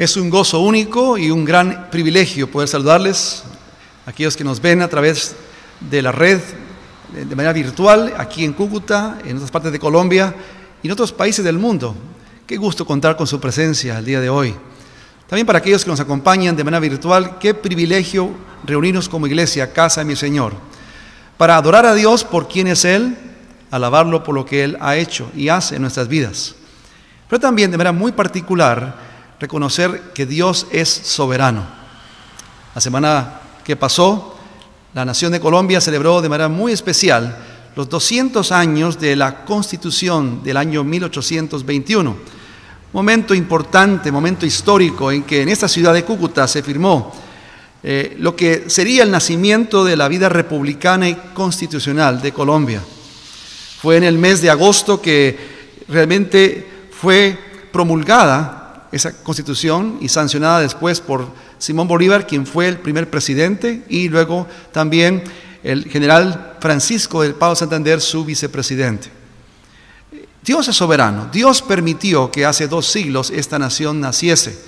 Es un gozo único y un gran privilegio poder saludarles, aquellos que nos ven a través de la red de manera virtual, aquí en Cúcuta, en otras partes de Colombia y en otros países del mundo. Qué gusto contar con su presencia el día de hoy. También para aquellos que nos acompañan de manera virtual, qué privilegio reunirnos como iglesia, casa de mi Señor, para adorar a Dios por quién es Él, alabarlo por lo que Él ha hecho y hace en nuestras vidas. Pero también de manera muy particular, reconocer que Dios es soberano. La semana que pasó, la nación de Colombia celebró de manera muy especial los 200 años de la Constitución del año 1821. Momento importante, momento histórico en que en esta ciudad de Cúcuta se firmó lo que sería el nacimiento de la vida republicana y constitucional de Colombia. Fue en el mes de agosto que realmente fue promulgada esa constitución y sancionada después por Simón Bolívar, quien fue el primer presidente, y luego también el general Francisco del Pao Santander, su vicepresidente. Dios es soberano. Dios permitió que hace 2 siglos esta nación naciese.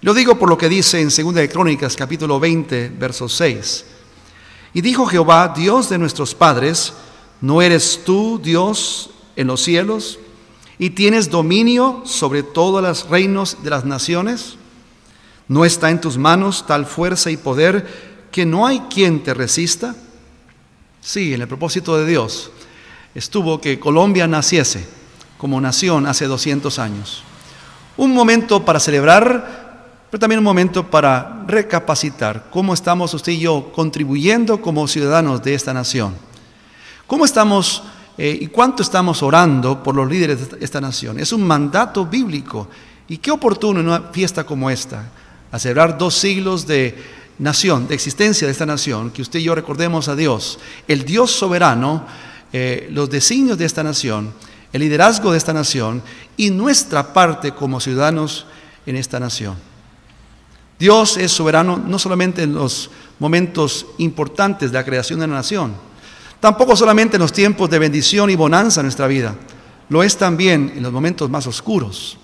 Lo digo por lo que dice en 2 de Crónicas, capítulo 20, verso 6. Y dijo Jehová, Dios de nuestros padres, ¿no eres tú Dios en los cielos? ¿Y tienes dominio sobre todos los reinos de las naciones? ¿No está en tus manos tal fuerza y poder que no hay quien te resista? Sí, en el propósito de Dios estuvo que Colombia naciese como nación hace 200 años. Un momento para celebrar, pero también un momento para recapacitar cómo estamos usted y yo contribuyendo como ciudadanos de esta nación. ¿Cómo estamos y cuánto estamos orando por los líderes de esta nación? Es un mandato bíblico. Y qué oportuno en una fiesta como esta, a celebrar 2 siglos de nación, de existencia de esta nación, que usted y yo recordemos a Dios, el Dios soberano, los designios de esta nación, el liderazgo de esta nación y nuestra parte como ciudadanos en esta nación. Dios es soberano no solamente en los momentos importantes de la creación de la nación, tampoco solamente en los tiempos de bendición y bonanza en nuestra vida, lo es también en los momentos más oscuros.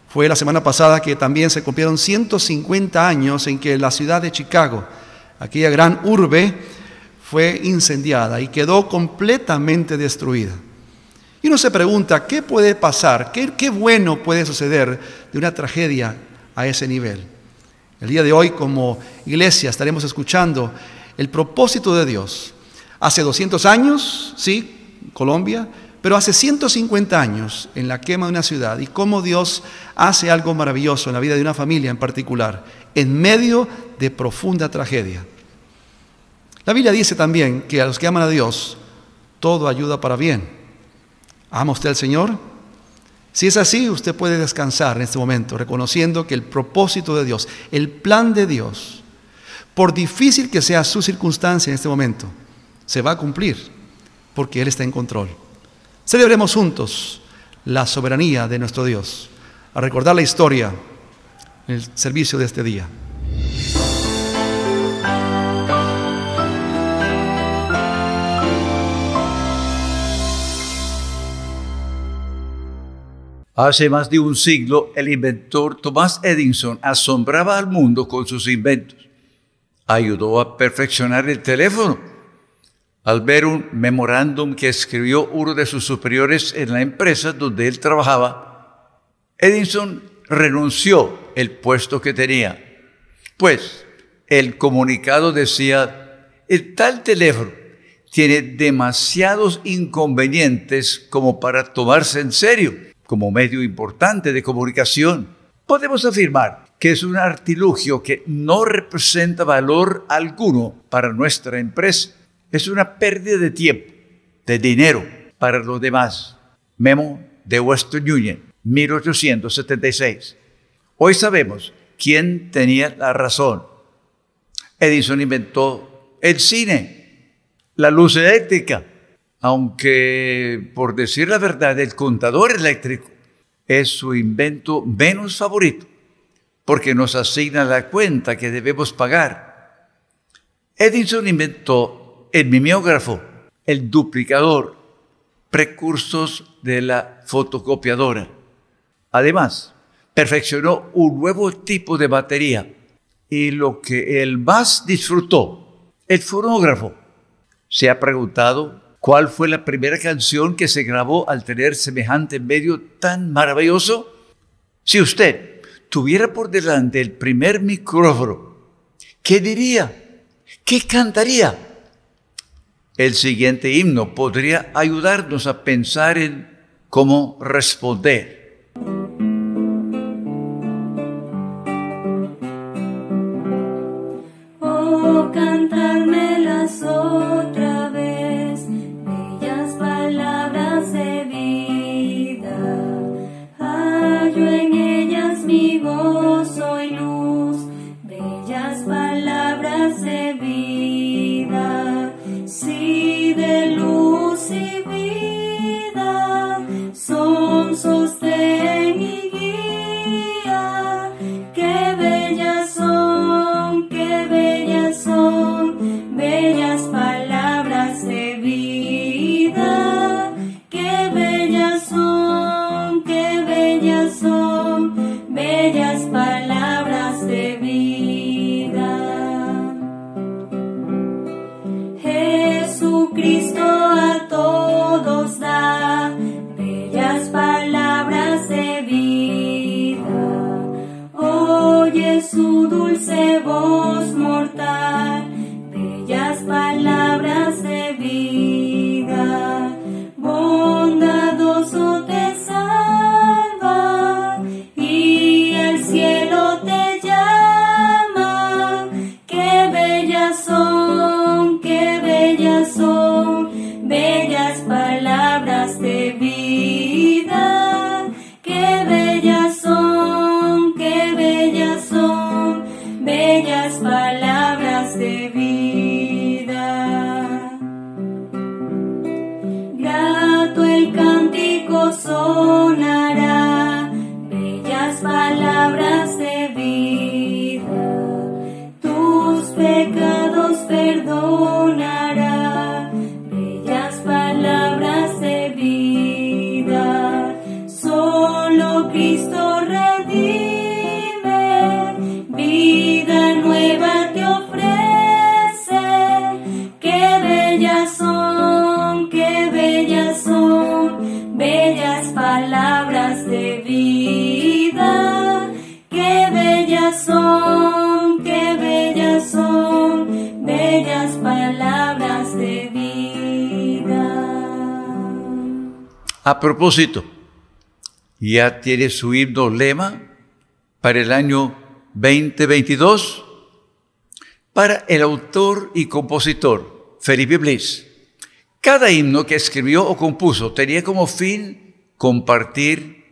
Fue la semana pasada que también se cumplieron 150 años en que la ciudad de Chicago, aquella gran urbe, fue incendiada y quedó completamente destruida. Y uno se pregunta, ¿qué puede pasar? ¿Qué bueno puede suceder de una tragedia a ese nivel? El día de hoy, como iglesia, estaremos escuchando el propósito de Dios. Hace 200 años, sí, Colombia, pero hace 150 años en la quema de una ciudad, y cómo Dios hace algo maravilloso en la vida de una familia en particular, en medio de profunda tragedia. La Biblia dice también que a los que aman a Dios, todo ayuda para bien. ¿Ama usted al Señor? Si es así, usted puede descansar en este momento, reconociendo que el propósito de Dios, el plan de Dios, por difícil que sea su circunstancia en este momento, se va a cumplir, porque Él está en control. Celebremos juntos la soberanía de nuestro Dios, a recordar la historia en el servicio de este día. Hace más de un siglo, el inventor Thomas Edison asombraba al mundo con sus inventos. Ayudó a perfeccionar el teléfono. Al ver un memorándum que escribió uno de sus superiores en la empresa donde él trabajaba, Edison renunció el puesto que tenía. Pues el comunicado decía, el tal teléfono tiene demasiados inconvenientes como para tomarse en serio como medio importante de comunicación. Podemos afirmar que es un artilugio que no representa valor alguno para nuestra empresa. Es una pérdida de tiempo, de dinero para los demás. Memo de Western Union, 1876. Hoy sabemos quién tenía la razón. Edison inventó el cine, la luz eléctrica, aunque, por decir la verdad, el contador eléctrico es su invento menos favorito, porque nos asigna la cuenta que debemos pagar. Edison inventó el mimeógrafo, el duplicador, precursores de la fotocopiadora. Además, perfeccionó un nuevo tipo de batería. Y lo que él más disfrutó, el fonógrafo. ¿Se ha preguntado cuál fue la primera canción que se grabó al tener semejante medio tan maravilloso? Si usted tuviera por delante el primer micrófono, ¿qué diría? ¿Qué cantaría? El siguiente himno podría ayudarnos a pensar en cómo responder. Oh, cantármelas otra vez, bellas palabras de vida. Hallo en ellas mi gozo y luz, bellas palabras de vida. Sí, de luz y vida, son sostén y guía. Qué bellas son, qué bellas son, bellas palabras de vida. Qué bellas son, qué bellas son, bellas palabras de vida. Jesucristo a todos da bellas palabras de vida. Oye su dulce voz mortal, bellas palabras de vida. Bondadoso te salva y el cielo te llama. Qué bellas son, qué bellas son, bellas palabras de vida. Qué bellas son, qué bellas son, bellas palabras de vida. Grato el cántico sonará, bellas palabras de vida. Tus pecados perdonará, bellas palabras de vida. Solo Cristo redime, vida nueva te ofrece. Qué bellas son, qué bellas son, bellas palabras de vida. Qué bellas son, qué bellas son, bellas palabras de vida. A propósito, ¿ya tiene su himno lema para el año 2022? Para el autor y compositor Felipe Bliss, cada himno que escribió o compuso tenía como fin compartir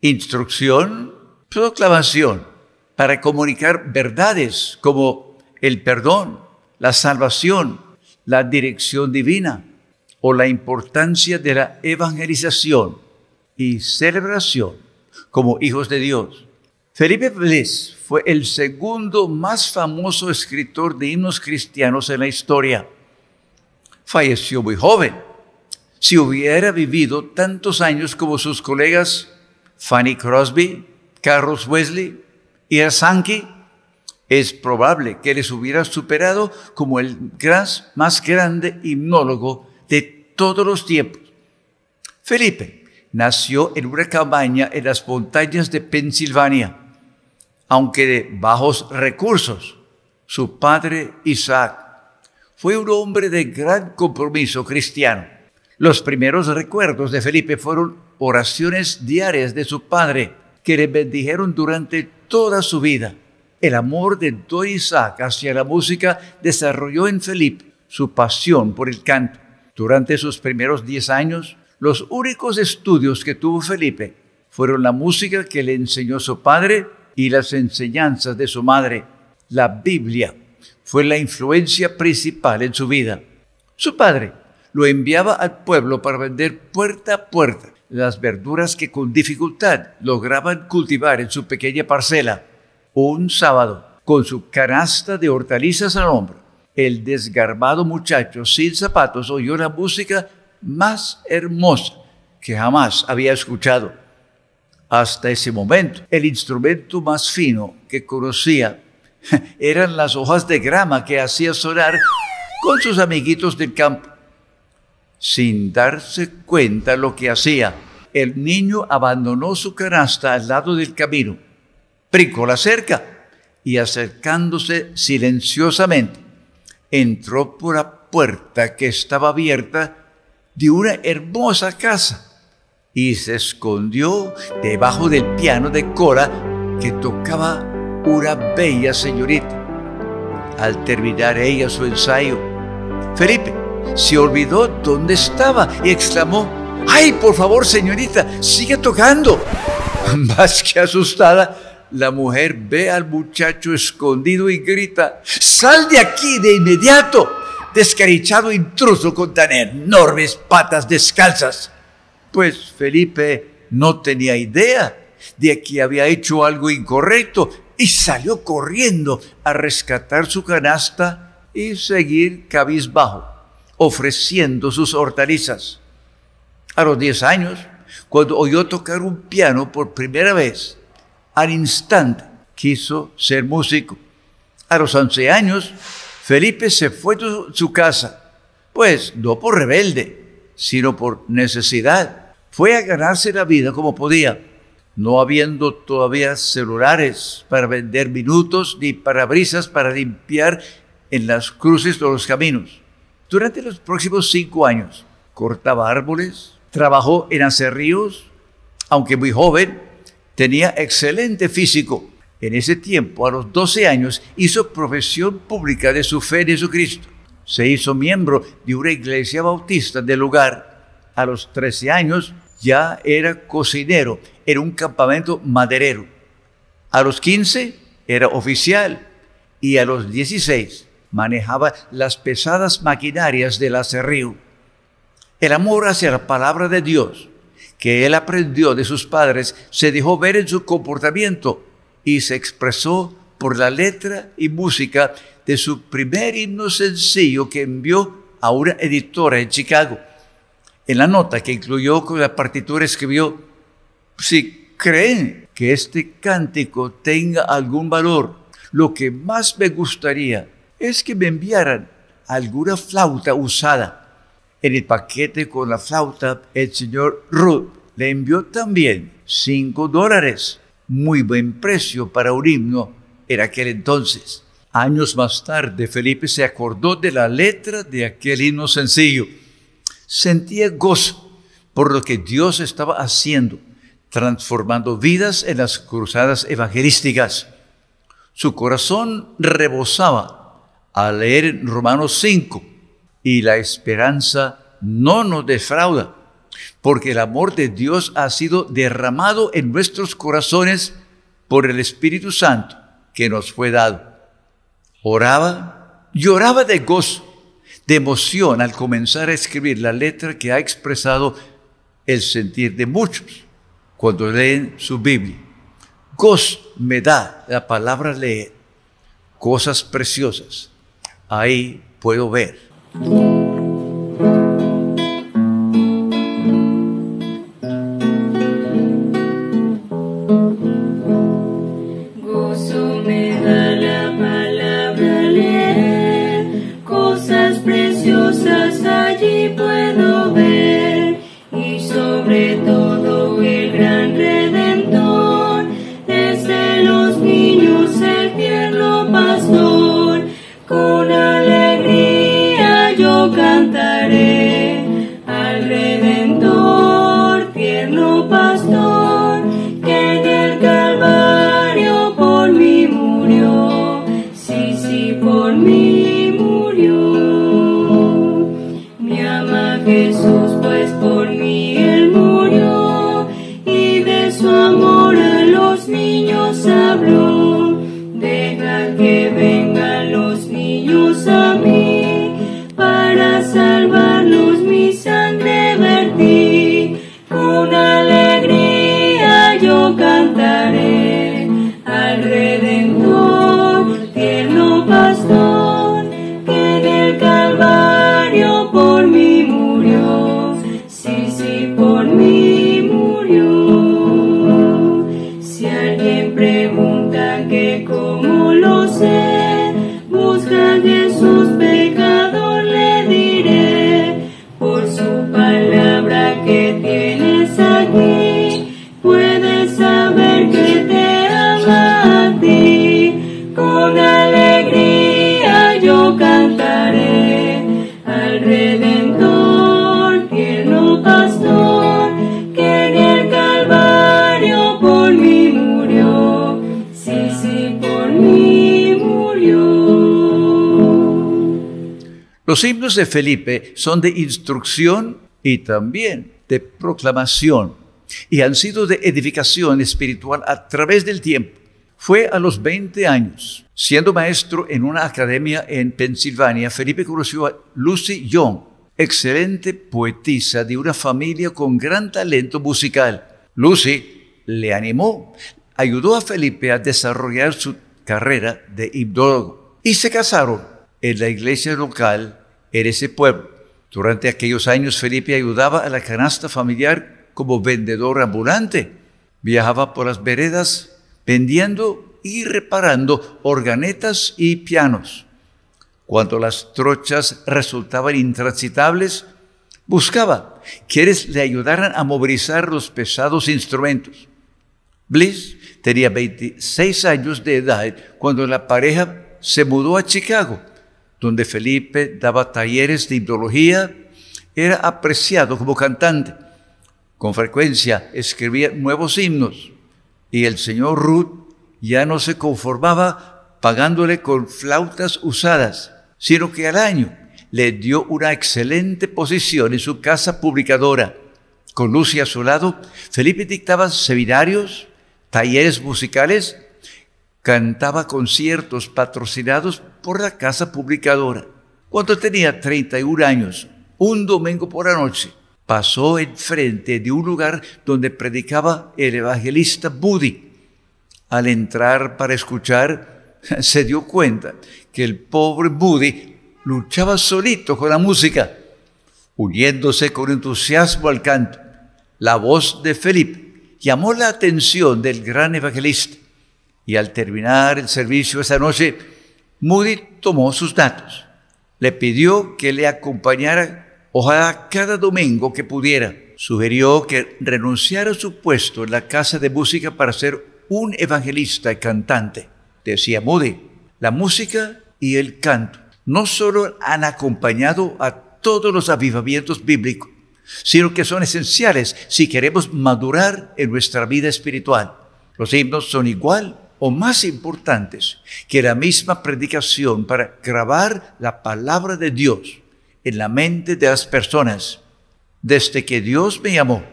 instrucción, proclamación, para comunicar verdades como el perdón, la salvación, la dirección divina o la importancia de la evangelización y celebración como hijos de Dios. Felipe Bliss fue el segundo más famoso escritor de himnos cristianos en la historia. Falleció muy joven. Si hubiera vivido tantos años como sus colegas Fanny Crosby, Carlos Wesley y Sankey, es probable que les hubiera superado como el más grande himnólogo de todos los tiempos. Felipe nació en una cabaña en las montañas de Pensilvania, aunque de bajos recursos. Su padre, Isaac, fue un hombre de gran compromiso cristiano. Los primeros recuerdos de Felipe fueron oraciones diarias de su padre, que le bendijeron durante toda su vida. El amor de don Isaac hacia la música desarrolló en Felipe su pasión por el canto. Durante sus primeros 10 años, los únicos estudios que tuvo Felipe fueron la música que le enseñó su padre y las enseñanzas de su madre. La Biblia fue la influencia principal en su vida. Su padre lo enviaba al pueblo para vender puerta a puerta las verduras que con dificultad lograban cultivar en su pequeña parcela. Un sábado, con su canasta de hortalizas al hombro, el desgarbado muchacho sin zapatos oyó la música más hermosa que jamás había escuchado. hasta ese momento. El instrumento más fino que conocía eran las hojas de grama que hacía sonar con sus amiguitos del campo. Sin darse cuenta lo que hacía, el niño abandonó su canasta al lado del camino, brincó la cerca y acercándose silenciosamente, entró por la puerta que estaba abierta de una hermosa casa y se escondió debajo del piano de cola que tocaba una bella señorita. Al terminar ella su ensayo, Felipe se olvidó dónde estaba y exclamó: ¡ay, por favor, señorita, sigue tocando! Más que asustada, la mujer ve al muchacho escondido y grita: ¡sal de aquí de inmediato, descarichado intruso con tan enormes patas descalzas! Pues Felipe no tenía idea de que había hecho algo incorrecto y salió corriendo a rescatar su canasta y seguir cabizbajo, ofreciendo sus hortalizas. A los 10 años, cuando oyó tocar un piano por primera vez, al instante quiso ser músico. A los 11 años, Felipe se fue de su casa, pues no por rebelde, sino por necesidad. Fue a ganarse la vida como podía, no habiendo todavía celulares para vender minutos ni parabrisas para limpiar en las cruces de los caminos. Durante los próximos 5 años, cortaba árboles, trabajó en hacer ríos, aunque muy joven, tenía excelente físico. En ese tiempo, a los 12 años, hizo profesión pública de su fe en Jesucristo. Se hizo miembro de una iglesia bautista del lugar. A los 13 años, ya era cocinero en un campamento maderero. A los 15, era oficial. Y a los 16, manejaba las pesadas maquinarias del aserrío. El amor hacia la palabra de Dios, que él aprendió de sus padres, se dejó ver en su comportamiento y se expresó por la letra y música de su primer himno sencillo que envió a una editora en Chicago. En la nota que incluyó con la partitura escribió: si creen que este cántico tenga algún valor, lo que más me gustaría es que me enviaran alguna flauta usada. En el paquete con la flauta, el señor Ruth le envió también $5, muy buen precio para un himno en aquel entonces. Años más tarde, Felipe se acordó de la letra de aquel himno sencillo. Sentía gozo por lo que Dios estaba haciendo, transformando vidas en las cruzadas evangelísticas. Su corazón rebosaba al leer en Romanos 5, y la esperanza no nos defrauda, porque el amor de Dios ha sido derramado en nuestros corazones por el Espíritu Santo que nos fue dado. Oraba, lloraba de gozo, de emoción al comenzar a escribir la letra que ha expresado el sentir de muchos cuando leen su Biblia. Gozo me da la palabra leer, cosas preciosas. Ahí puedo ver. Gozo me da la palabra leer, cosas preciosas allí puedo ver, y sobre todo el gran Redentor, desde los niños el tierno pastor, con alegría yo cantaré al Redentor, tierno pastor, que en el Calvario por mí murió, sí, por mí murió. Me ama Jesús, pues por mí Él murió, y de su amor a los niños habló. Deja que vengan los niños a mí, para salvarlos mi sangre vertí. Con alegría yo cantaré al Redentor, tierno pastor, que en el Calvario por mí murió. Los himnos de Felipe son de instrucción y también de proclamación, y han sido de edificación espiritual a través del tiempo. Fue a los 20 años, siendo maestro en una academia en Pensilvania, Felipe conoció a Lucy Young, excelente poetisa de una familia con gran talento musical. Lucy le animó, ayudó a Felipe a desarrollar su carrera de himnólogo y se casaron en la iglesia local en ese pueblo. Durante aquellos años, Felipe ayudaba a la canasta familiar como vendedor ambulante. Viajaba por las veredas vendiendo y reparando organetas y pianos. Cuando las trochas resultaban intransitables, buscaba quienes le ayudaran a movilizar los pesados instrumentos. Bliss tenía 26 años de edad cuando la pareja se mudó a Chicago, donde Felipe daba talleres de himnología, era apreciado como cantante. Con frecuencia escribía nuevos himnos y el señor Ruth ya no se conformaba pagándole con flautas usadas, sino que al año le dio una excelente posición en su casa publicadora. Con Lucy a su lado, Felipe dictaba seminarios, talleres musicales, cantaba conciertos patrocinados por la casa publicadora. Cuando tenía 31 años, un domingo por la noche, pasó enfrente de un lugar donde predicaba el evangelista Moody. Al entrar para escuchar, se dio cuenta que el pobre Moody luchaba solito con la música, uniéndose con entusiasmo al canto. La voz de Felipe llamó la atención del gran evangelista y al terminar el servicio esa noche, Moody tomó sus datos. Le pidió que le acompañara, ojalá cada domingo que pudiera. Sugirió que renunciara a su puesto en la casa de música para ser un evangelista y cantante. Decía Moody, la música y el canto no solo han acompañado a todos los avivamientos bíblicos, sino que son esenciales si queremos madurar en nuestra vida espiritual. Los himnos son igual o más importantes que la misma predicación para grabar la palabra de Dios en la mente de las personas. Desde que Dios me llamó,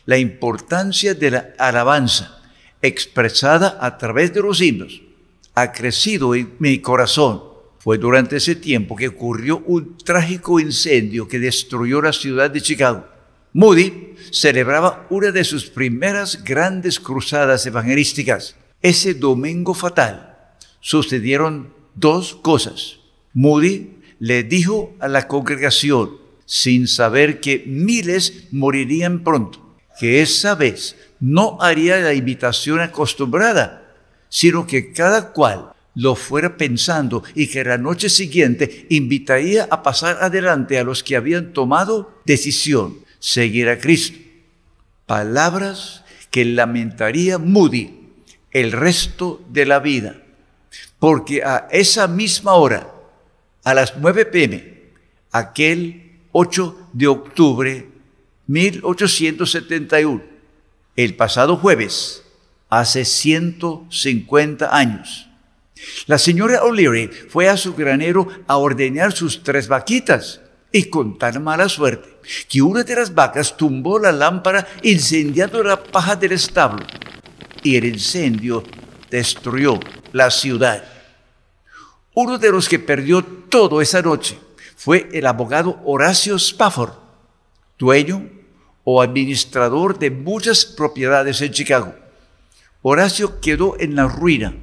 la importancia de la alabanza expresada a través de los himnos ha crecido en mi corazón. Fue durante ese tiempo que ocurrió un trágico incendio que destruyó la ciudad de Chicago. Moody celebraba una de sus primeras grandes cruzadas evangelísticas. Ese domingo fatal sucedieron dos cosas. Moody le dijo a la congregación, sin saber que miles morirían pronto, que esa vez no haría la invitación acostumbrada, sino que cada cual lo fuera pensando y que la noche siguiente invitaría a pasar adelante a los que habían tomado decisión, seguir a Cristo. Palabras que lamentaría Moody el resto de la vida, porque a esa misma hora, a las 9 p.m., aquel 8 de octubre 1871, el pasado jueves, hace 150 años, la señora O'Leary fue a su granero a ordeñar sus 3 vaquitas y con tan mala suerte que una de las vacas tumbó la lámpara incendiando la paja del establo y el incendio destruyó la ciudad. Uno de los que perdió todo esa noche fue el abogado Horacio Spafford, dueño o administrador de muchas propiedades en Chicago. Horacio quedó en la ruina.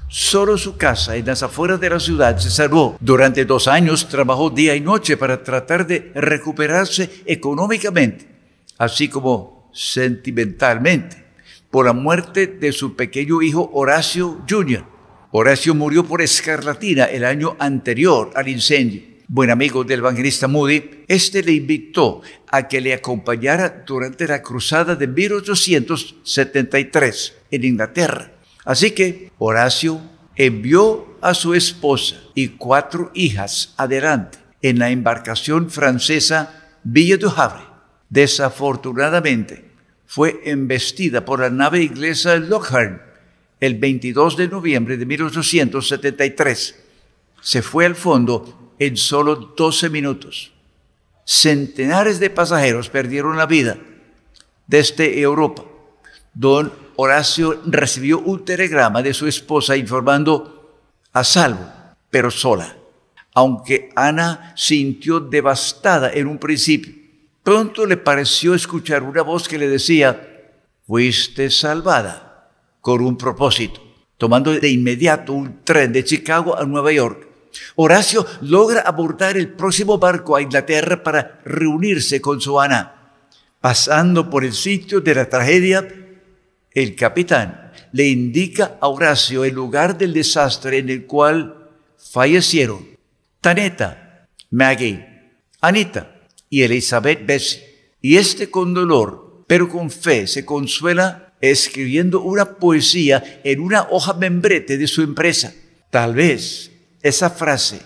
Solo su casa en las afueras de la ciudad se salvó. Durante 2 años trabajó día y noche para tratar de recuperarse económicamente, así como sentimentalmente, por la muerte de su pequeño hijo Horacio Jr. Horacio murió por escarlatina el año anterior al incendio. Buen amigo del evangelista Moody, le invitó a que le acompañara durante la cruzada de 1873 en Inglaterra. Así que Horacio envió a su esposa y 4 hijas adelante en la embarcación francesa Ville du Havre. Desafortunadamente, fue embestida por la nave inglesa Lockhart el 22 de noviembre de 1873. Se fue al fondo en solo 12 minutos. Centenares de pasajeros perdieron la vida desde Europa. Don Horacio recibió un telegrama de su esposa informando: a salvo, pero sola. Aunque Ana sintió devastada en un principio, pronto le pareció escuchar una voz que le decía: fuiste salvada con un propósito. Tomando de inmediato un tren de Chicago a Nueva York, Horacio logra abordar el próximo barco a Inglaterra para reunirse con su Ana. Pasando por el sitio de la tragedia, el capitán le indica a Horacio el lugar del desastre en el cual fallecieron Taneta, Maggie, Anita y Elizabeth Bessie. Y con dolor, pero con fe, se consuela escribiendo una poesía en una hoja membrete de su empresa. Tal vez esa frase,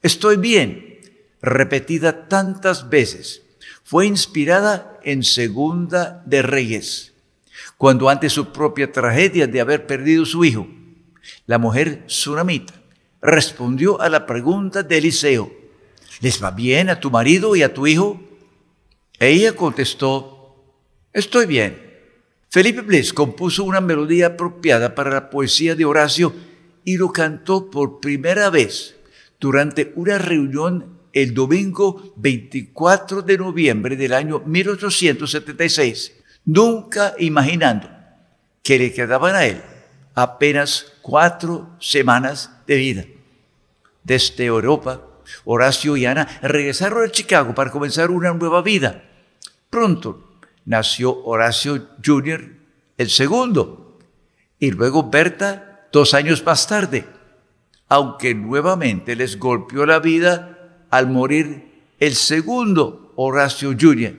estoy bien, repetida tantas veces, fue inspirada en Segunda de Reyes, cuando ante su propia tragedia de haber perdido su hijo, la mujer sunamita respondió a la pregunta de Eliseo: ¿les va bien a tu marido y a tu hijo? Ella contestó: estoy bien. Felipe Bliss compuso una melodía apropiada para la poesía de Horacio y lo cantó por primera vez durante una reunión el domingo 24 de noviembre del año 1876, nunca imaginando que le quedaban a él apenas 4 semanas de vida. Desde Europa, Horacio y Ana regresaron a Chicago para comenzar una nueva vida. Pronto nació Horacio Jr., el segundo, y luego Berta 2 años más tarde, aunque nuevamente les golpeó la vida al morir el segundo Horacio Jr.,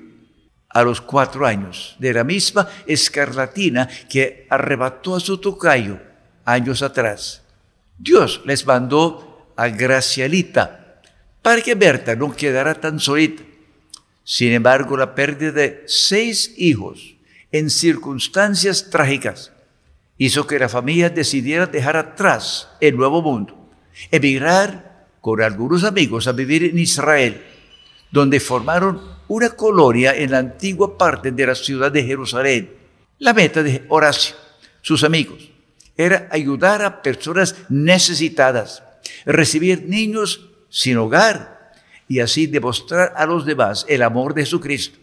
a los 4 años, de la misma escarlatina que arrebató a su tocayo años atrás. Dios les mandó a Gracielita para que Berta no quedara tan solita. Sin embargo, la pérdida de 6 hijos en circunstancias trágicas hizo que la familia decidiera dejar atrás el Nuevo Mundo, emigrar con algunos amigos a vivir en Israel, donde formaron una colonia en la antigua parte de la ciudad de Jerusalén. La meta de Horacio, sus amigos, era ayudar a personas necesitadas, recibir niños sin hogar y así demostrar a los demás el amor de Jesucristo.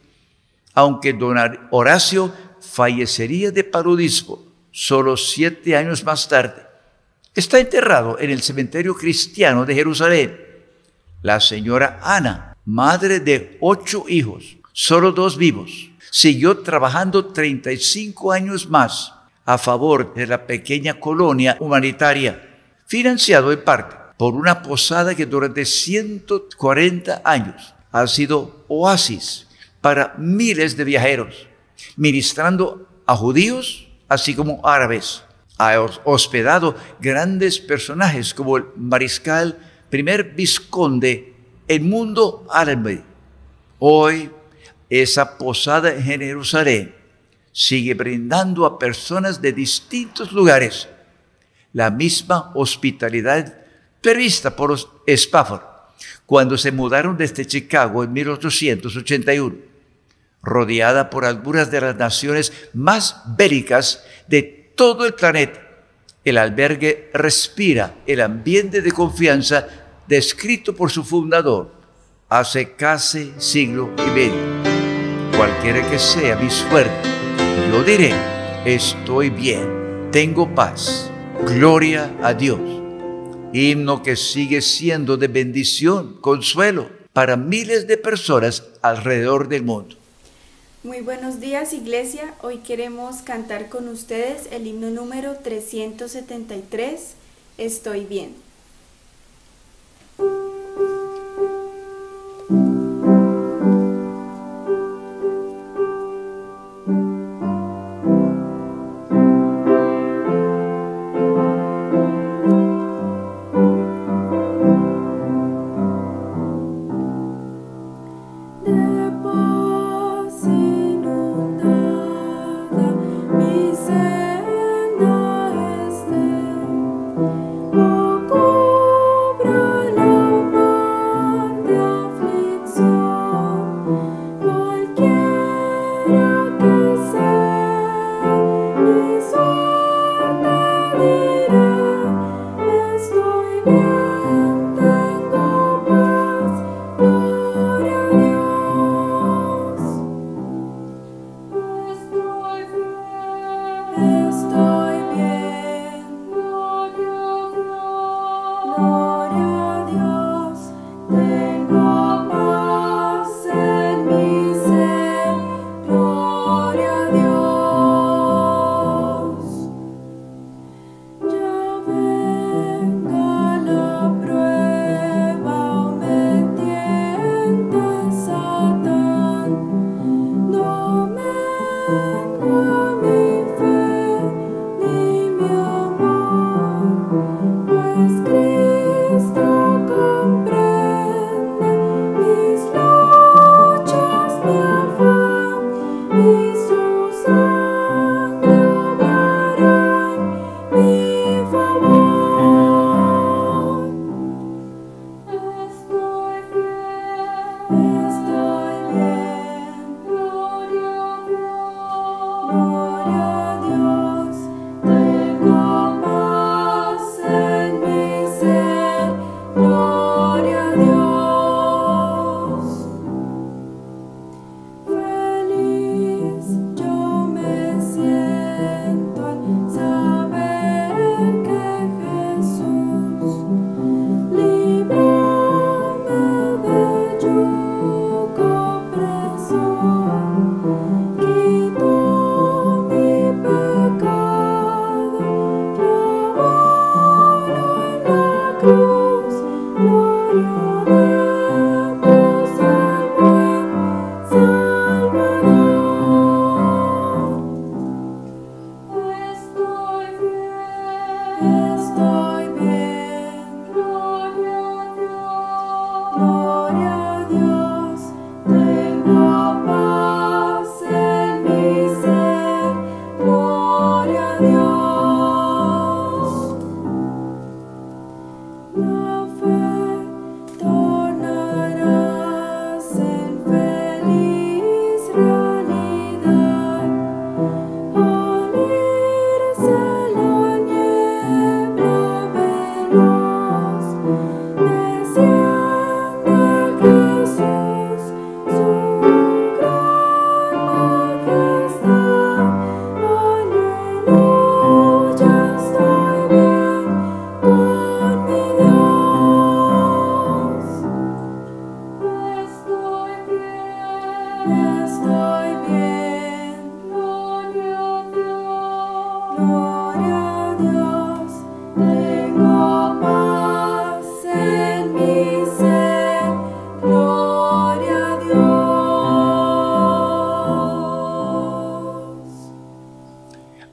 Aunque don Horacio fallecería de paludismo solo 7 años más tarde, está enterrado en el cementerio cristiano de Jerusalén. La señora Ana, madre de 8 hijos, solo 2 vivos, siguió trabajando 35 años más a favor de la pequeña colonia humanitaria, financiado en parte por una posada que durante 140 años ha sido oasis para miles de viajeros, ministrando a judíos así como árabes. Ha hospedado grandes personajes como el mariscal primer vizconde Edmundo Árabe. Hoy, esa posada en Jerusalén sigue brindando a personas de distintos lugares la misma hospitalidad prevista por los Spafford cuando se mudaron desde Chicago en 1881, rodeada por algunas de las naciones más bélicas de todo el planeta. El albergue respira el ambiente de confianza descrito por su fundador hace casi siglo y medio. Cualquiera que sea mi suerte, yo diré: estoy bien, tengo paz, gloria a Dios. Himno que sigue siendo de bendición, consuelo para miles de personas alrededor del mundo. Muy buenos días, Iglesia. Hoy queremos cantar con ustedes el himno número 373, Estoy bien. Poco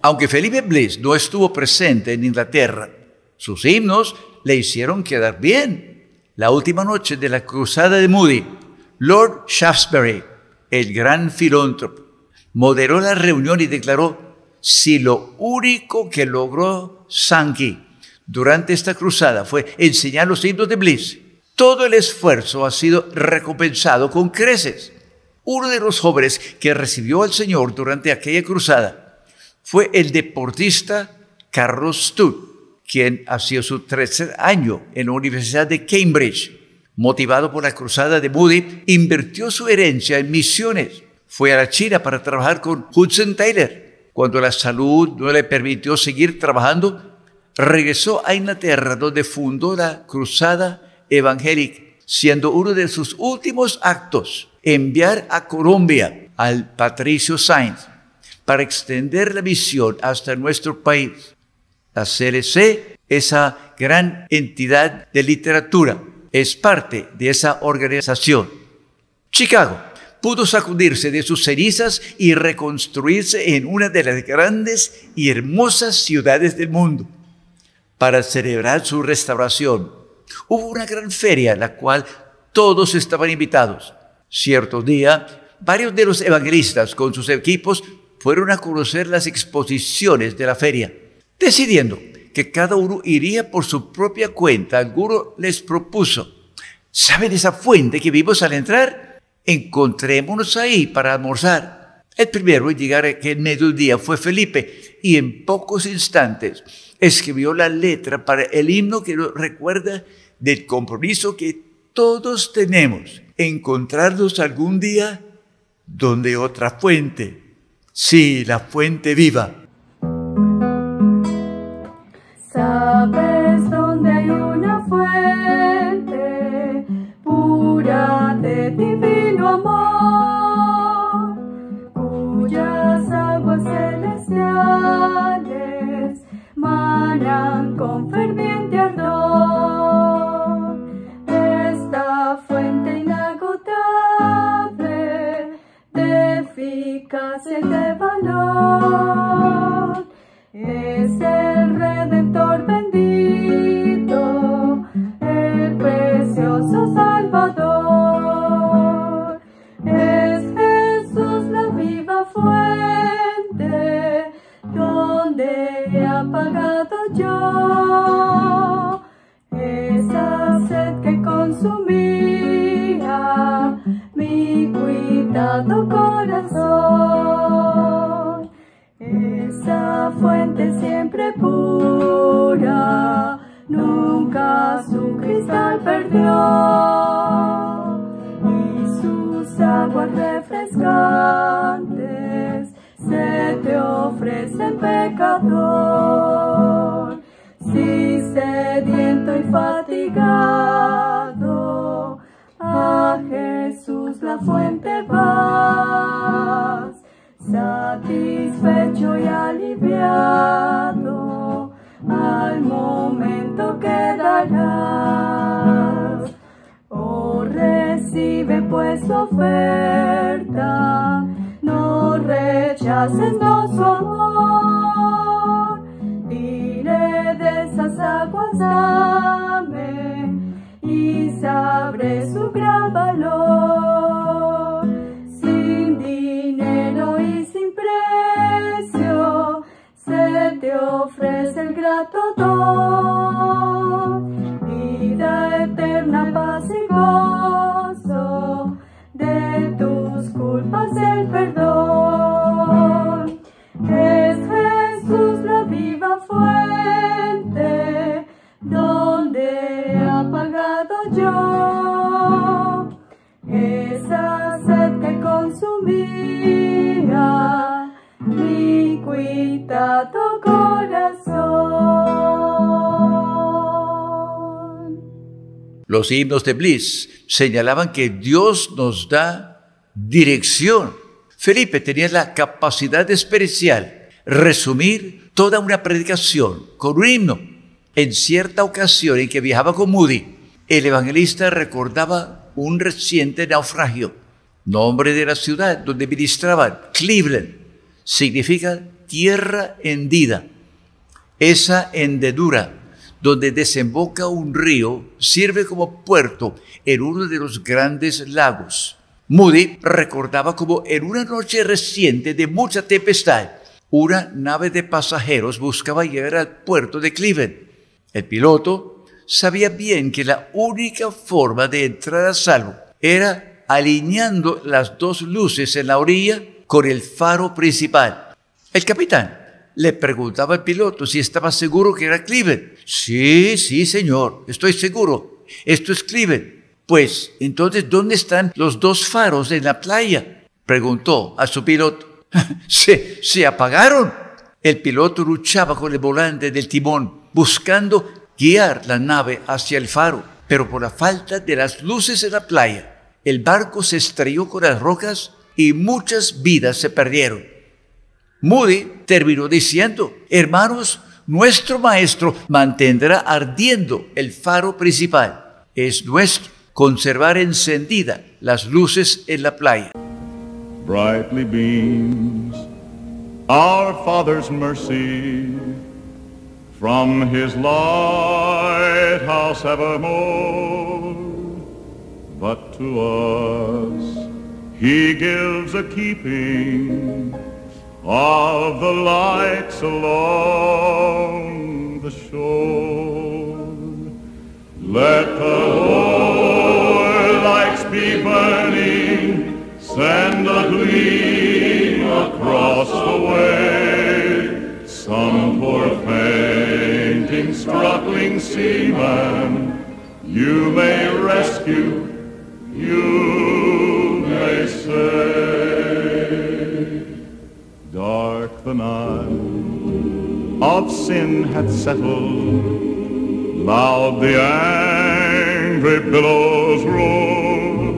Aunque Felipe Bliss no estuvo presente en Inglaterra, sus himnos le hicieron quedar bien. La última noche de la cruzada de Moody, Lord Shaftesbury, el gran filántropo, moderó la reunión y declaró: si lo único que logró Sankey durante esta cruzada fue enseñar los himnos de Bliss, todo el esfuerzo ha sido recompensado con creces. Uno de los jóvenes que recibió al Señor durante aquella cruzada fue el deportista Carlos Studd, quien hacía su tercer año en la Universidad de Cambridge. Motivado por la cruzada de Moody, invirtió su herencia en misiones. Fue a la China para trabajar con Hudson Taylor. Cuando la salud no le permitió seguir trabajando, regresó a Inglaterra, donde fundó la Cruzada Evangélica, siendo uno de sus últimos actos enviar a Colombia al Patricio Sáenz para extender la misión hasta nuestro país. La CLC, esa gran entidad de literatura, es parte de esa organización. Chicago pudo sacudirse de sus cenizas y reconstruirse en una de las grandes y hermosas ciudades del mundo. Para celebrar su restauración, hubo una gran feria en la cual todos estaban invitados. Cierto día, varios de los evangelistas con sus equipos fueron a conocer las exposiciones de la feria. Decidiendo que cada uno iría por su propia cuenta, alguno les propuso: ¿saben esa fuente que vimos al entrar? Encontrémonos ahí para almorzar. El primero en llegar aquel mediodía fue Felipe, y en pocos instantes escribió la letra para el himno que nos recuerda del compromiso que todos tenemos: encontrarnos algún día donde otra fuente, sí, la fuente viva. Sabes dónde hay una fuente pura de divino amor, cuyas aguas celestiales manan con ferviente ardor. Esta fuente inagotable de eficacia y de valor es el Redentor bendito, el precioso Salvador. Es Jesús la viva fuente, donde he apagado yo esa sed que consumía mi cuidado corazón. Esa fuente siempre pura, nunca su cristal perdió, y sus aguas refrescantes se te ofrecen, pecador. Si sediento y fatigado a Jesús la fuente vas, satisfecho y aliviado, al momento quedarás. Oh, recibe pues su oferta, no rechaces no su amor. Diré de esas aguas dame, y sabré su gran valor. Sin dinero y sin precio se te ofrece el grato don, vida eterna, paz y gozo, de tus culpas el perdón. Es Jesús la viva fuente, donde he apagado yo esa sed que consumía mi cuitado corazón. Los himnos de Bliss señalaban que Dios nos da dirección. Felipe tenía la capacidad especial resumir toda una predicación con un himno. En cierta ocasión en que viajaba con Moody, el evangelista recordaba un reciente naufragio. Nombre de la ciudad donde ministraban, Cleveland, significa tierra hendida. Esa hendedura, donde desemboca un río, sirve como puerto en uno de los grandes lagos. Moody recordaba como en una noche reciente de mucha tempestad, una nave de pasajeros buscaba llegar al puerto de Cleveland. El piloto sabía bien que la única forma de entrar a salvo era alineando las dos luces en la orilla con el faro principal. El capitán le preguntaba al piloto si estaba seguro que era Cleveland. Sí, señor, estoy seguro. Esto es Cleveland. Pues, entonces, ¿dónde están los dos faros en la playa? Preguntó a su piloto. Se apagaron. El piloto luchaba con el volante del timón, buscando guiar la nave hacia el faro. Pero por la falta de las luces en la playa, el barco se estrelló con las rocas y muchas vidas se perdieron. Moody terminó diciendo: hermanos, nuestro maestro mantendrá ardiendo el faro principal. Es nuestro conservar encendida las luces en la playa. Brightly beams our Father's mercy from His lighthouse evermore, but to us He gives a keeping of the lights along the shore. Let the Lord lights be burning, send a gleam across the way. Some poor fainting, struggling seaman, you may rescue, you may save. Dark the night of sin had settled, loud the angry billows roar,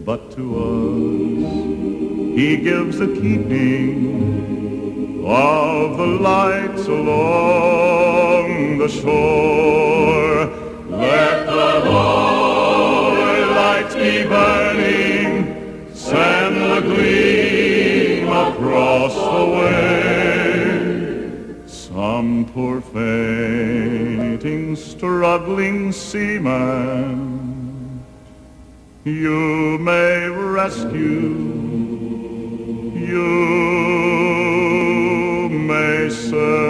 but to us He gives the keeping of the lights along the shore. Let the Lord lights be burning, send the gleam across the way. Some poor fainting, struggling seaman, you may rescue, you may save.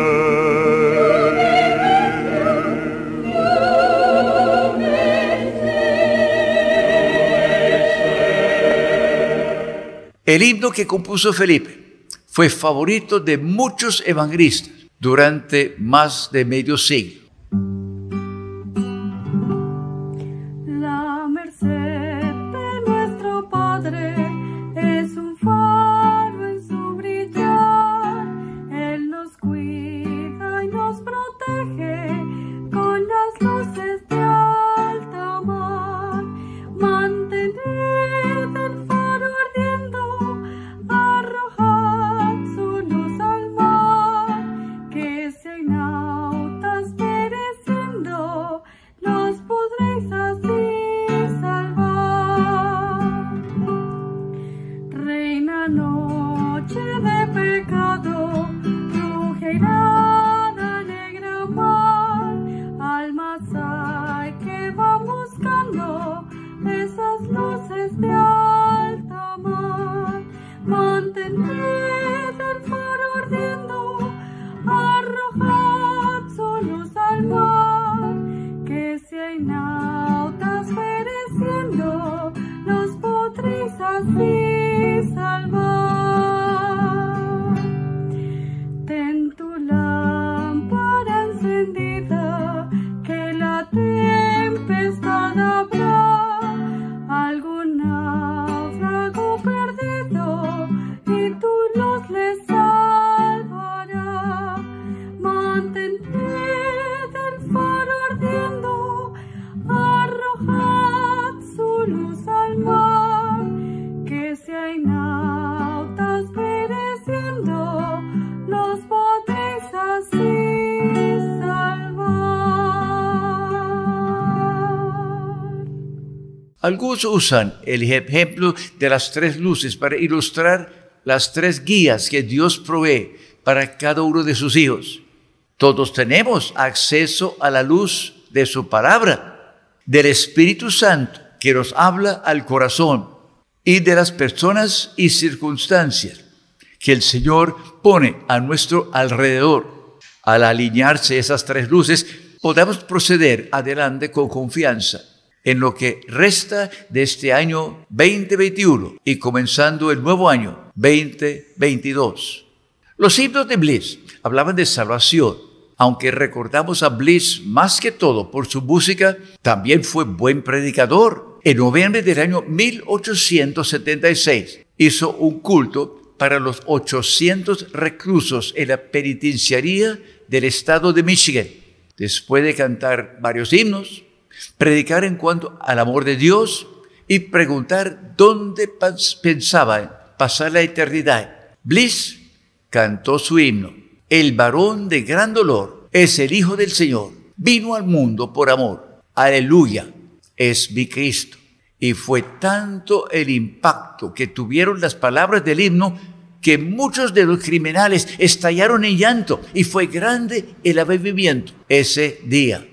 El himno que compuso Felipe fue favorito de muchos evangelistas durante más de medio siglo. La merced de nuestro Padre es un faro en su brillar. Él nos cuida y nos protege con las luces de alta mar. Mantened el faro ardiendo, arrojad su luz al mar, que si hay nautas pereciendo, los podréis así salvar. Reina noche de pecado, ruge irada, negra mar, almas hay que van buscando esas luces de alta mar. Mantened el faro ardiendo, arrojad su luz al mar, que si hay nautas pereciendo, los podréis así salvar. Ten tu lámpara encendida, que la tempestad habrá, algún náufrago perdido, y tu luz le salvará. Mantened el faro ardiendo, arrojad su luz al mar, que si hay nautas pereciendo, los podréis así salvar. Algunos usan el ejemplo de las tres luces para ilustrar las tres guías que Dios provee para cada uno de sus hijos. Todos tenemos acceso a la luz de su palabra, del Espíritu Santo que nos habla al corazón y de las personas y circunstancias que el Señor pone a nuestro alrededor. Al alinearse esas tres luces, podamos proceder adelante con confianza en lo que resta de este año 2021 y comenzando el nuevo año 2022. Los himnos de Bliss hablaban de salvación. Aunque recordamos a Bliss más que todo por su música, también fue buen predicador. En noviembre del año 1876 hizo un culto para los 800 reclusos en la penitenciaría del estado de Michigan. Después de cantar varios himnos, predicar en cuanto al amor de Dios y preguntar dónde pensaba pasar la eternidad, Bliss cantó su himno. El varón de gran dolor es el Hijo del Señor. Vino al mundo por amor. Aleluya, es mi Cristo. Y fue tanto el impacto que tuvieron las palabras del himno que muchos de los criminales estallaron en llanto y fue grande el avivamiento ese día.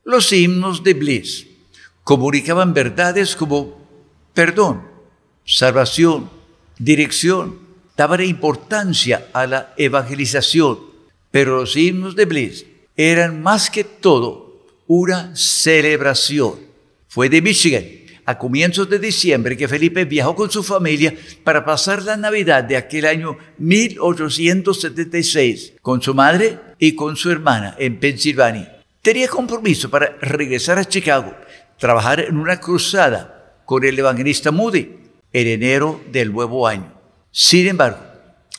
Los himnos de Bliss comunicaban verdades como perdón, salvación, dirección, daban importancia a la evangelización, pero los himnos de Bliss eran más que todo una celebración. Fue de Michigan, a comienzos de diciembre, que Felipe viajó con su familia para pasar la Navidad de aquel año 1876 con su madre y con su hermana en Pensilvania. Tenía compromiso para regresar a Chicago, trabajar en una cruzada con el evangelista Moody en enero del nuevo año. Sin embargo,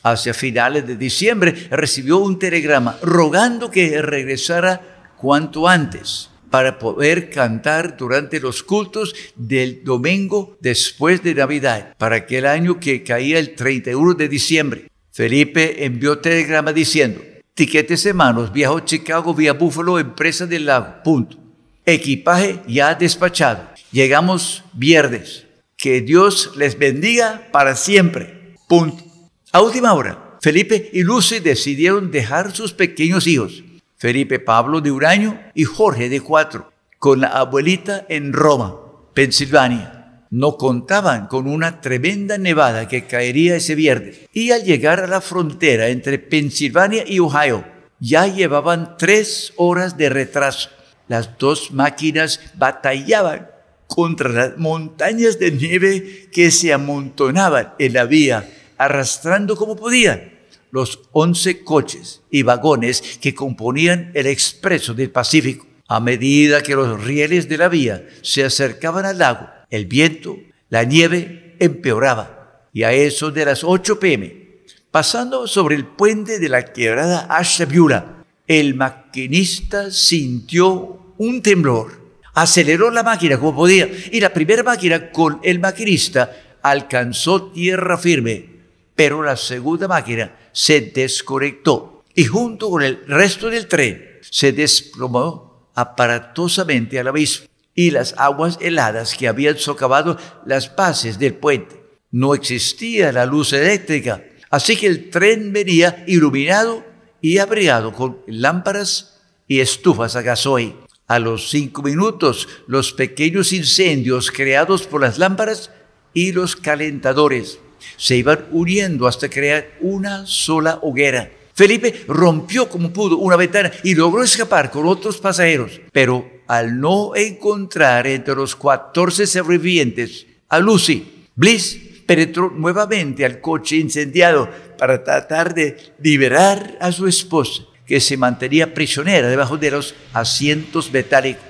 hacia finales de diciembre recibió un telegrama rogando que regresara cuanto antes para poder cantar durante los cultos del domingo después de Navidad, para aquel año que caía el 31 de diciembre. Felipe envió telegrama diciendo: tiquetes en manos, viajo a Chicago vía Buffalo, Empresa del Lago, punto. Equipaje ya despachado. Llegamos viernes. Que Dios les bendiga para siempre, punto. A última hora, Felipe y Lucy decidieron dejar sus pequeños hijos, Felipe Pablo de 1 año y Jorge de 4, con la abuelita en Roma, Pensilvania. No contaban con una tremenda nevada que caería ese viernes. Y al llegar a la frontera entre Pensilvania y Ohio, ya llevaban 3 horas de retraso. Las dos máquinas batallaban contra las montañas de nieve que se amontonaban en la vía, arrastrando como podían los 11 coches y vagones que componían el Expreso del Pacífico. A medida que los rieles de la vía se acercaban al lago, el viento, la nieve empeoraba. Y a eso de las 8 p.m., pasando sobre el puente de la quebrada Ashtabula, el maquinista sintió un temblor. Aceleró la máquina como podía y la primera máquina con el maquinista alcanzó tierra firme, pero la segunda máquina se desconectó y junto con el resto del tren se desplomó aparatosamente al abismo y las aguas heladas que habían socavado las bases del puente. No existía la luz eléctrica, así que el tren venía iluminado y abrigado con lámparas y estufas a gasoil. A los 5 minutos, los pequeños incendios creados por las lámparas y los calentadores se iban uniendo hasta crear una sola hoguera. Felipe rompió como pudo una ventana y logró escapar con otros pasajeros, pero al no encontrar entre los 14 sobrevivientes a Lucy, Bliss penetró nuevamente al coche incendiado para tratar de liberar a su esposa, que se mantenía prisionera debajo de los asientos metálicos.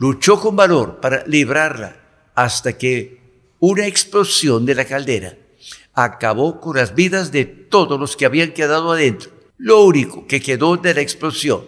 Luchó con valor para librarla hasta que una explosión de la caldera acabó con las vidas de todos los que habían quedado adentro. Lo único que quedó de la explosión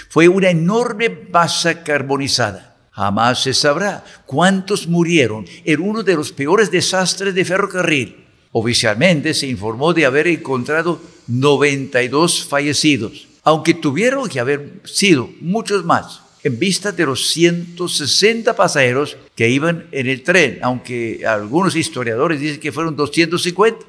fue una enorme masa carbonizada. Jamás se sabrá cuántos murieron en uno de los peores desastres de ferrocarril. Oficialmente se informó de haber encontrado 92 fallecidos, aunque tuvieron que haber sido muchos más, en vista de los 160 pasajeros que iban en el tren, aunque algunos historiadores dicen que fueron 250.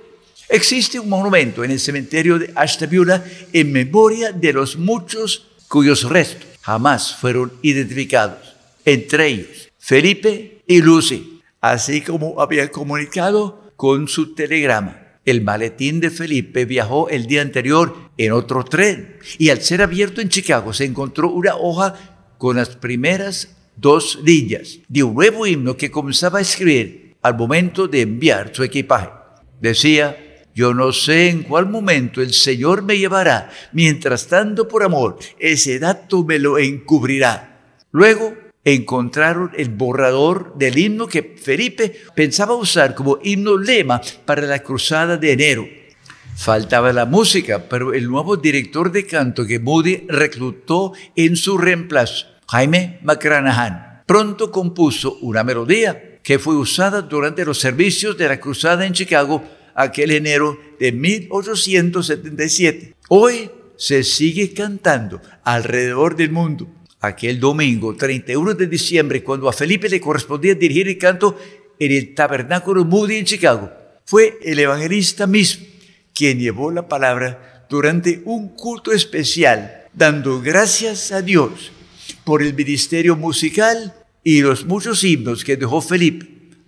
Existe un monumento en el cementerio de Ashtabula en memoria de los muchos cuyos restos jamás fueron identificados, entre ellos Felipe y Lucy, así como había comunicado con su telegrama. El maletín de Felipe viajó el día anterior en otro tren y al ser abierto en Chicago se encontró una hoja con las primeras 2 líneas de un nuevo himno que comenzaba a escribir al momento de enviar su equipaje. Decía: yo no sé en cuál momento el Señor me llevará, mientras tanto por amor ese dato me lo encubrirá. Luego encontraron el borrador del himno que Felipe pensaba usar como himno lema para la cruzada de enero. Faltaba la música, pero el nuevo director de canto que Moody reclutó en su reemplazo, Jaime McCranahan, pronto compuso una melodía que fue usada durante los servicios de la cruzada en Chicago aquel enero de 1877. Hoy se sigue cantando alrededor del mundo. Aquel domingo, 31 de diciembre, cuando a Felipe le correspondía dirigir el canto en el Tabernáculo Moody en Chicago, fue el evangelista mismo quien llevó la palabra durante un culto especial, dando gracias a Dios por el ministerio musical y los muchos himnos que dejó Felipe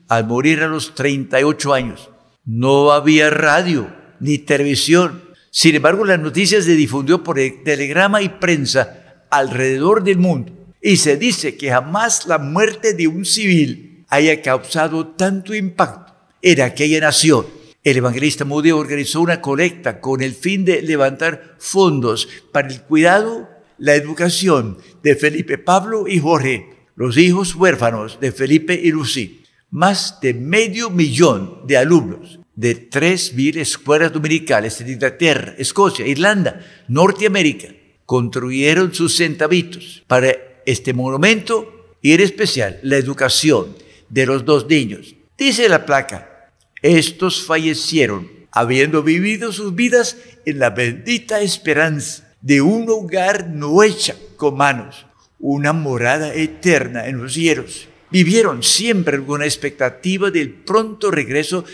al morir a los 38 años. No había radio ni televisión. Sin embargo, las noticias se difundió por el telegrama y prensa alrededor del mundo. Y se dice que jamás la muerte de un civil haya causado tanto impacto en aquella nación. El evangelista Moody organizó una colecta con el fin de levantar fondos para el cuidado, la educación de Felipe, Pablo y Jorge, los hijos huérfanos de Felipe y Lucy. Más de 500,000 de alumnos de 3,000 escuelas dominicales en Inglaterra, Escocia, Irlanda, Norteamérica, construyeron sus centavitos para este monumento y en especial la educación de los 2 niños. Dice la placa: estos fallecieron habiendo vivido sus vidas en la bendita esperanza de un hogar no hecha con manos, una morada eterna en los cielos. Vivieron siempre con la expectativa del pronto regreso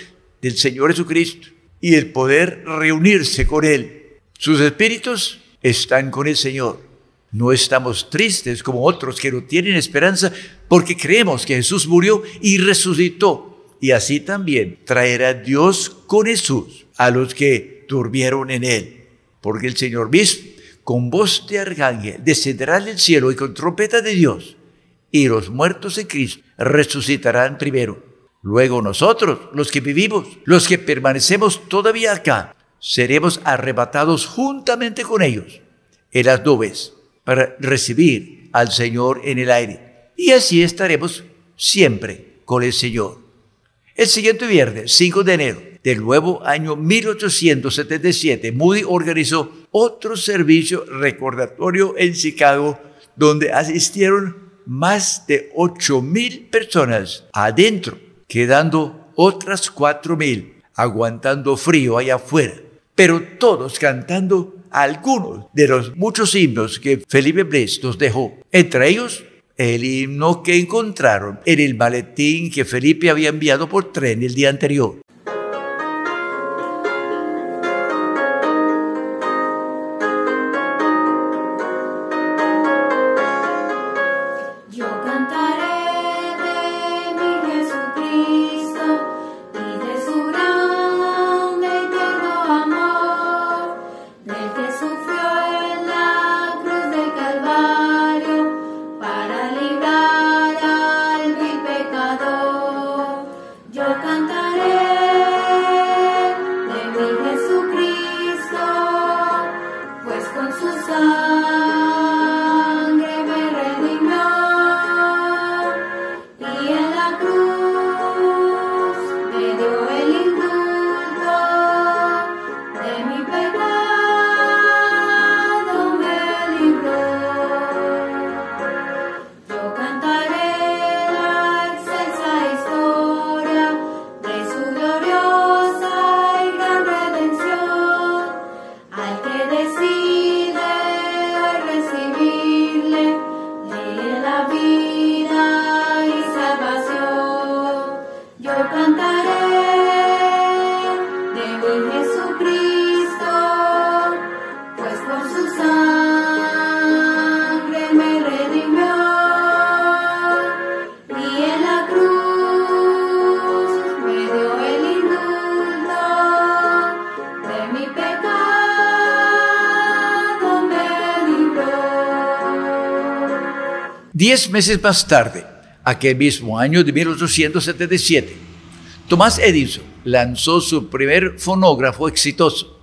del Señor Jesucristo y el poder reunirse con Él. Sus espíritus están con el Señor. No estamos tristes como otros que no tienen esperanza, porque creemos que Jesús murió y resucitó, y así también traerá Dios con Jesús a los que durmieron en Él. Porque el Señor mismo, con voz de arcángel, descenderá del cielo y con trompeta de Dios, y los muertos en Cristo resucitarán primero. Luego nosotros, los que vivimos, los que permanecemos todavía acá, seremos arrebatados juntamente con ellos en las nubes para recibir al Señor en el aire. Y así estaremos siempre con el Señor. El siguiente viernes, 5 de enero del nuevo año 1877, Moody organizó otro servicio recordatorio en Chicago, donde asistieron más de 8,000 personas adentro, quedando otras 4,000 aguantando frío allá afuera, pero todos cantando algunos de los muchos himnos que Felipe Bless nos dejó. Entre ellos, el himno que encontraron en el maletín que Felipe había enviado por tren el día anterior. Diez meses más tarde, aquel mismo año de 1877, Thomas Edison lanzó su primer fonógrafo exitoso.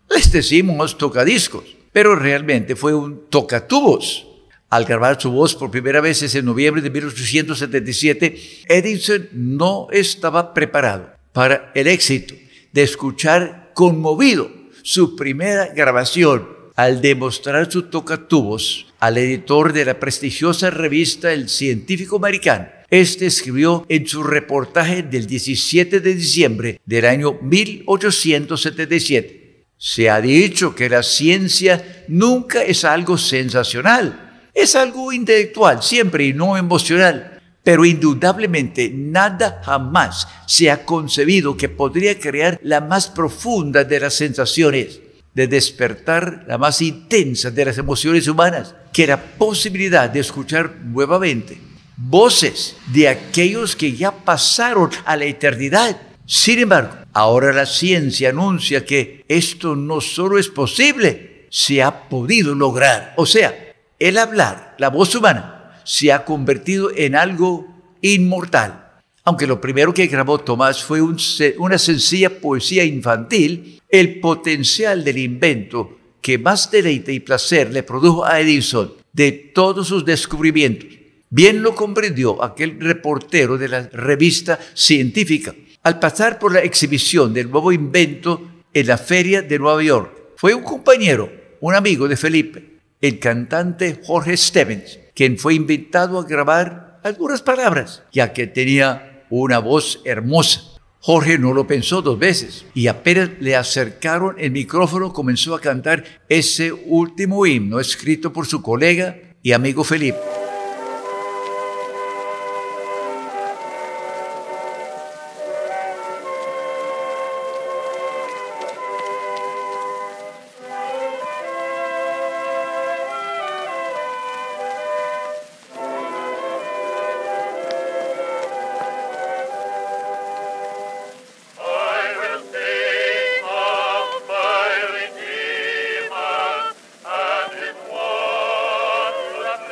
Les decimos tocadiscos, pero realmente fue un tocatubos. Al grabar su voz por primera vez en noviembre de 1877, Edison no estaba preparado para el éxito de escuchar conmovido su primera grabación al demostrar su tocatubos al editor de la prestigiosa revista El Científico Americano. Este escribió en su reportaje del 17 de diciembre del año 1877. Se ha dicho que la ciencia nunca es algo sensacional, es algo intelectual siempre y no emocional. Pero indudablemente nada jamás se ha concebido que podría crear la más profunda de las sensaciones, de despertar la más intensa de las emociones humanas, que la posibilidad de escuchar nuevamente voces de aquellos que ya pasaron a la eternidad. Sin embargo, ahora la ciencia anuncia que esto no solo es posible, se ha podido lograr. O sea, el hablar, la voz humana, se ha convertido en algo inmortal. Aunque lo primero que grabó Tomás fue una sencilla poesía infantil, el potencial del invento que más deleite y placer le produjo a Edison de todos sus descubrimientos, bien lo comprendió aquel reportero de la revista científica al pasar por la exhibición del nuevo invento en la feria de Nueva York. Fue un compañero, un amigo de Felipe, el cantante Jorge Stevens, quien fue invitado a grabar algunas palabras, ya que tenía una voz hermosa. Jorge no lo pensó dos veces y apenas le acercaron el micrófono comenzó a cantar ese último himno escrito por su colega y amigo Felipe.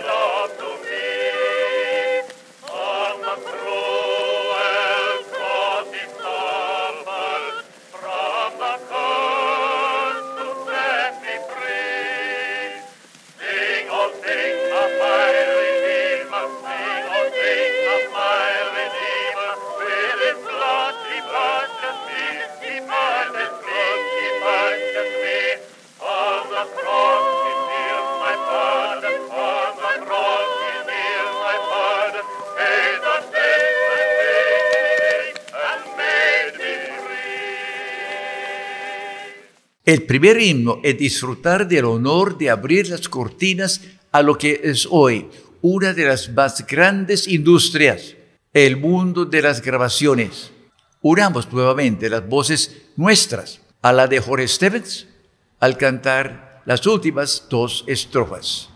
Love El primer himno es disfrutar del honor de abrir las cortinas a lo que es hoy una de las más grandes industrias, el mundo de las grabaciones. Unamos nuevamente las voces nuestras a la de Jorge Stevens al cantar las últimas dos estrofas.